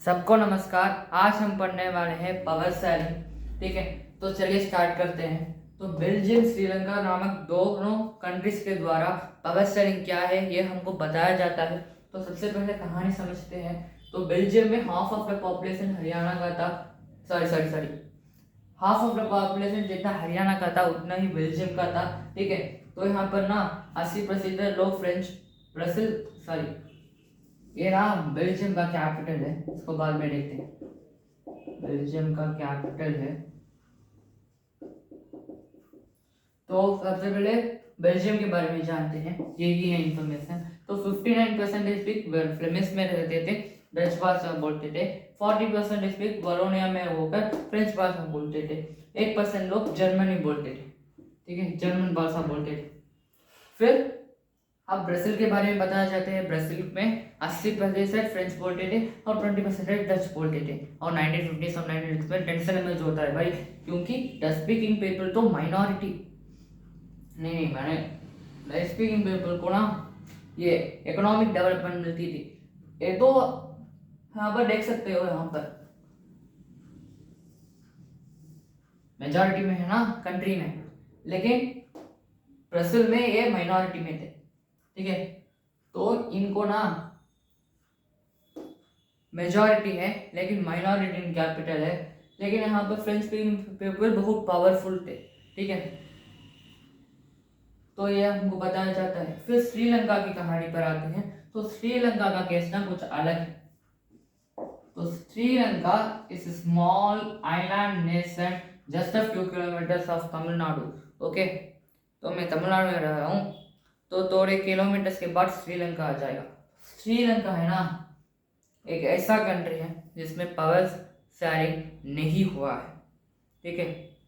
सबको नमस्कार। आज हम पढ़ने वाले हैं पावर सेलिंग। ठीक है, तो चलिए स्टार्ट करते हैं। तो बेल्जियम श्रीलंका नामक दोनों कंट्रीज के द्वारा पावर सेलिंग क्या है ये हमको बताया जाता है। तो सबसे पहले कहानी समझते हैं। तो बेल्जियम में half of the population Haryana का था। Sorry half of the population जितना हरियाणा का था उतना ही बेल्जियम का था। ठीक है, तो यहाँ पर ना 80% लोग फ्रेंच ब्रसिल ये ना बेल्जियम का कैपिटल है, इसको बाद में देखते हैं। बेल्जियम का कैपिटल है। तो सबसे पहले बेल्जियम के बारे में जानते हैं, यही है इंफॉर्मेशन। तो 59% स्पीक फ्लेमिश में रहते थे, डच भाषा बोलते थे। 40% स्पीक वलोनिया में होकर फ्रेंच भाषा बोलते थे। 1% लोग जर्मनी बोलते थे। ठीक है, जर्मन भाषा बोलते थे। फिर अब ब्राजील के बारे में बताया जाता है। ब्राजील में 80% फ्रेंच बोलते थे और 20% डच बोलते थे। और 1950 और 1960 में टेंशन में जो होता है भाई, क्योंकि डच स्पीकिंग पीपल तो माइनॉरिटी नहीं मैंने डच स्पीकिंग पीपल को ना ये इकोनॉमिक डेवलपमेंट मिलती थी। ये तो यहाँ पर देख सकते हो, यहाँ पर मेजॉरिटी में है ना कंट्री में, लेकिन ब्राजील में ये माइनॉरिटी में थे। ठीक है, तो इनको ना मेजॉरिटी है लेकिन माइनॉरिटी इन कैपिटल है। लेकिन यहाँ पर फ्रेंच स्पीकिंग पीपल बहुत पावरफुल थे। ठीक है, तो ये हमको बताया जाता है। फिर श्रीलंका की कहानी पर आते हैं। तो श्रीलंका का केस ना कुछ अलग है। तो Sri Lanka is small island nation just a few kilometres of Tamil Nadu. Okay, तो मैं तमिलनाडु में रह रहा हूँ, तो थोड़े किलोमीटर्स के बाद श्रीलंका आ जाएगा। श्रीलंका है ना एक ऐसा कंट्री है जिसमें पावर शेयरिंग नहीं हुआ है। ठीक है,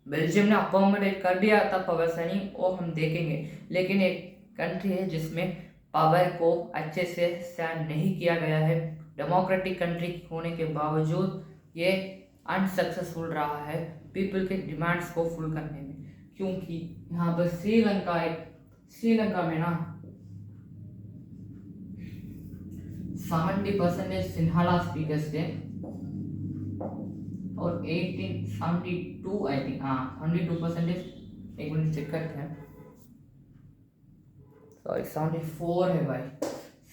बेल्जियम ने अकोमोडेट कर दिया था पावर शेयरिंग, वो हम देखेंगे। लेकिन एक कंट्री है जिसमें पावर को अच्छे से शेयर नहीं किया गया है। डेमोक्रेटिक कंट्री होने के बावजूद ये अनसक्सेसफुल रहा है पीपल के डिमांड्स को फुल करने में, क्योंकि यहाँ पर श्रीलंका में ना 70% सिंहाला स्पीकर्स थे और 1872 आई थिंक 72%, एक मिनट चेक करते हैं। सॉरी 74 है भाई,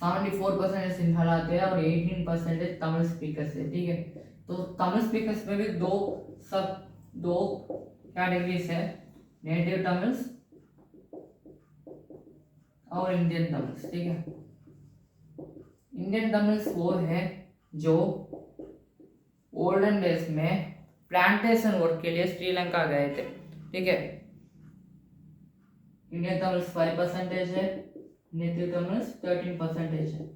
74% सिंहाला थे और 18% तमिल स्पीकर्स थे। ठीक है, तो तमिल स्पीकर्स में भी दो कैटेगरीज है, नेटिव तमिल्स और इंडियन तमिल्स। ठीक है, इंडियन तमिल्स वो है जो ओल्डन डेज में प्लांटेशन वर्क के लिए श्रीलंका गए थे। ठीक है, इंडियन तमिल्स 5% है, नेटिव तमिल्स 13% है।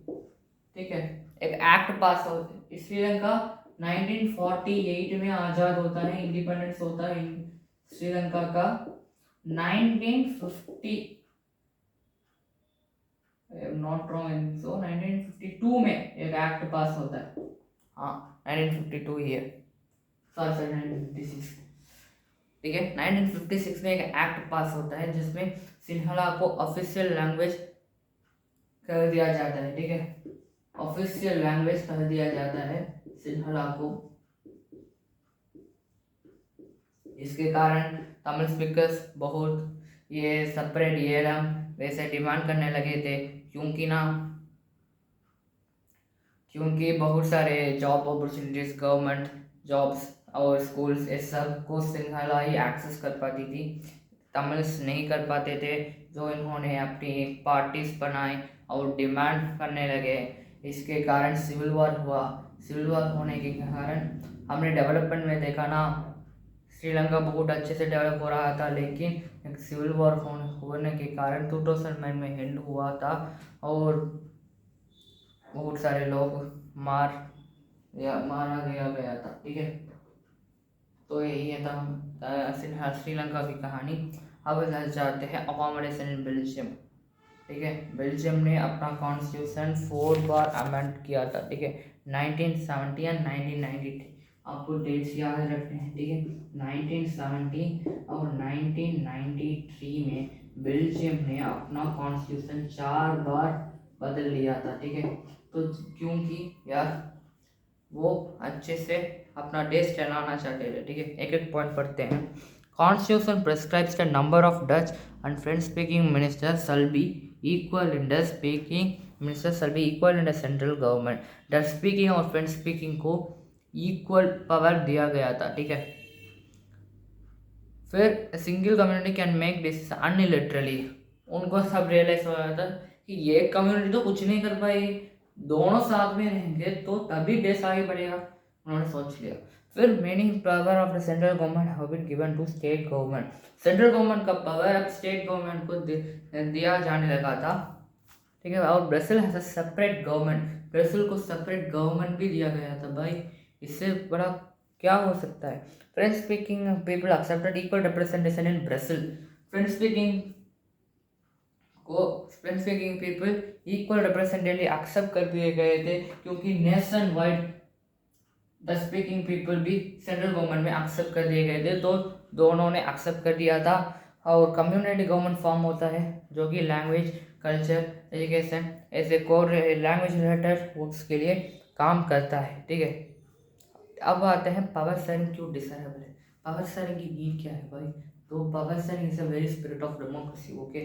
ठीक है, एक एक्ट पास होता है। श्रीलंका 1948 में आजाद होता है, इंडिपेंडेंस होता है श्रीलंका का। 1950 नॉट रॉन्ग, सो 1952 में एक एक्ट पास होता है। हाँ 1952 ही है, सॉरी 1956। ठीक है, 1956 में एक एक्ट पास होता है जिसमें सिंहला को ऑफिशियल लैंग्वेज कर दिया जाता है। ठीक है, ऑफिशियल लैंग्वेज कर दिया जाता है सिंहला को। इसके कारण तमिल स्पीकर्स बहुत ये सेपरेट ये वैसे डिमांड करने लगे थे, क्योंकि बहुत सारे जॉब अपॉर्चुनिटीज, गवर्नमेंट जॉब्स और स्कूल्स इस सब को सिंहला ही एक्सेस कर पाती थी, तमिल्स नहीं कर पाते थे। जो इन्होंने अपनी पार्टीज बनाई और डिमांड करने लगे, इसके कारण सिविल वॉर हुआ। सिविल वॉर होने के कारण हमने डेवलपमेंट में देखा ना, श्रीलंका बहुत अच्छे से डेवलप हो रहा था, लेकिन एक सिविल वॉर होने के कारण 2009 में एंड हुआ था और बहुत सारे लोग मारा गया था। ठीक है, तो यही है था श्रीलंका की कहानी। अब जाते हैं अकोमोडेशन इन बेल्जियम। ठीक है, बेल्जियम ने अपना कॉन्स्टिट्यूशन 4 बार अमेंड किया था। ठीक है, 1970 और 1993, आपको डेट्स याद रखने हैं। ठीक है, 1970 और 1993 में बेल्जियम ने अपना कॉन्स्टिट्यूशन 4 बार बदल लिया था। ठीक है, तो क्योंकि यार वो अच्छे से अपना देश चलाना चाहते थे। ठीक है, एक एक पॉइंट पढ़ते हैं। Constitution prescribes the number of Dutch and French speaking ministers shall be equal in the speaking ministers shall be equal in the central government. Dutch speaking और फ्रेंच स्पीकिंग को इक्वल पावर दिया गया था। ठीक है, फिर single community can make decision unilaterally. उनको सब रियलाइज हो रहा था कि ये कम्युनिटी तो कुछ नहीं कर पाई, दोनों साथ में रहेंगे तो तभी देश आगे बढ़ेगा, उन्होंने सोच लिया। फिर many power of the central government have been given to state government. Central government का पावर अब स्टेट गवर्नमेंट को दिया जाने लगा था। ठीक है, और Brazil has a separate government, Brazil को सेपरेट गवर्नमेंट भी दिया गया था। भाई इससे बड़ा क्या हो सकता है। French speaking people accepted equal representation in Brazil. French speaking people equal representative accept कर दिए गए थे, क्योंकि nation wide the speaking people भी सेंट्रल गवर्नमेंट में एक्सेप्ट कर दिए गए थे, तो दोनों ने एक्सेप्ट कर दिया था। और कम्युनिटी गवर्नमेंट फॉर्म होता है जो कि लैंग्वेज, कल्चर, एजुकेशन ऐसे कोर लैंग्वेज रिलेटेड वर्क्स के लिए काम करता है। ठीक है, अब आते हैं पावर शेयरिंग क्यों डिसाइडेबल है। पावर शेयरिंग की नीड क्या है भाई, तो power sharing is a very spirit of democracy. Okay,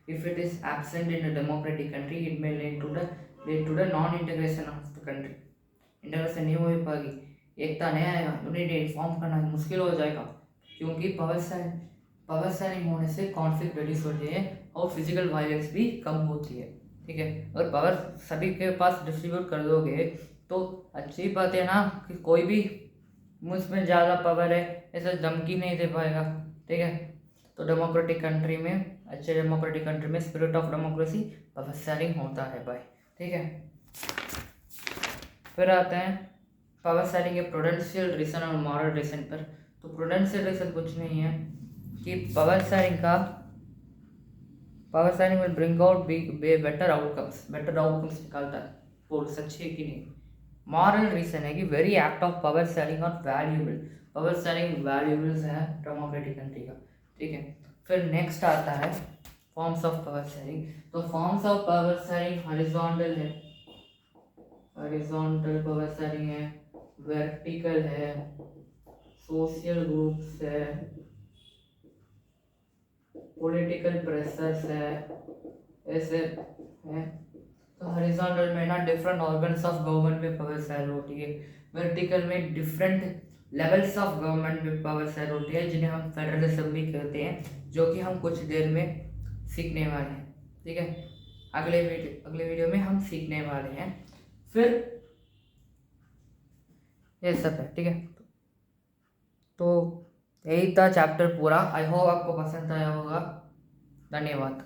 if it is absent in a democratic country it may lead to the non integration of the country. Integration नहीं हो पाएगी, एकता नहीं आएगा, यूनिटी फॉर्म करना मुश्किल हो जाएगा, क्योंकि पावर शेयरिंग होने से कॉन्फ्लिक्ट रिड्यूस होती है और फिजिकल वायलेंस भी कम होती है। ठीक है, अगर पावर सभी के पास डिस्ट्रीब्यूट कर दोगे तो अच्छी बात है ना, कि कोई भी मुझ में ज़्यादा पावर है ऐसे धमकी नहीं दे पाएगा। ठीक है, तो डेमोक्रेटिक कंट्री में, अच्छे डेमोक्रेटिक कंट्री में spirit of democracy power sharing होता है भाई। ठीक है, फिर आते हैं पावर शेयरिंग के प्रूडेंशियल रीजन और मॉरल रीजन पर। तो प्रूडेंशियल रीजन कुछ नहीं है कि power sharing will bring out better outcomes निकालता है। बोल सच्ची है कि नहीं। मॉरल रीजन है कि very act of power sharing और वैल्यूबल, पावर शेयरिंग वैल्यूबल्स है डेमोक्रेटिक कंट्री का। ठीक है, फिर नेक्स्ट आता है फॉर्म्स ऑफ पावर शेयरिंग। तो forms of power sharing horizontal है, हॉरिजॉन्टल पावर शेयरिंग है, वर्टिकल है, सोशल ग्रुप्स है, पॉलिटिकल प्रेशर्स है, ऐसे है। तो हॉरिजॉन्टल में ना डिफरेंट ऑर्गन्स ऑफ गवर्नमेंट में पावर शेयर होती है, वर्टिकल में डिफरेंट लेवल्स ऑफ गवर्नमेंट में पावर शेयर होती है, जिन्हें हम फेडरलिज्म भी कहते हैं, जो कि हम कुछ देर में सीखने वाले हैं। ठीक है, अगले वीडियो में हम सीखने वाले हैं। फिर ये सब है। ठीक है, तो यही था चैप्टर पूरा। आई होप आपको पसंद आया होगा। धन्यवाद।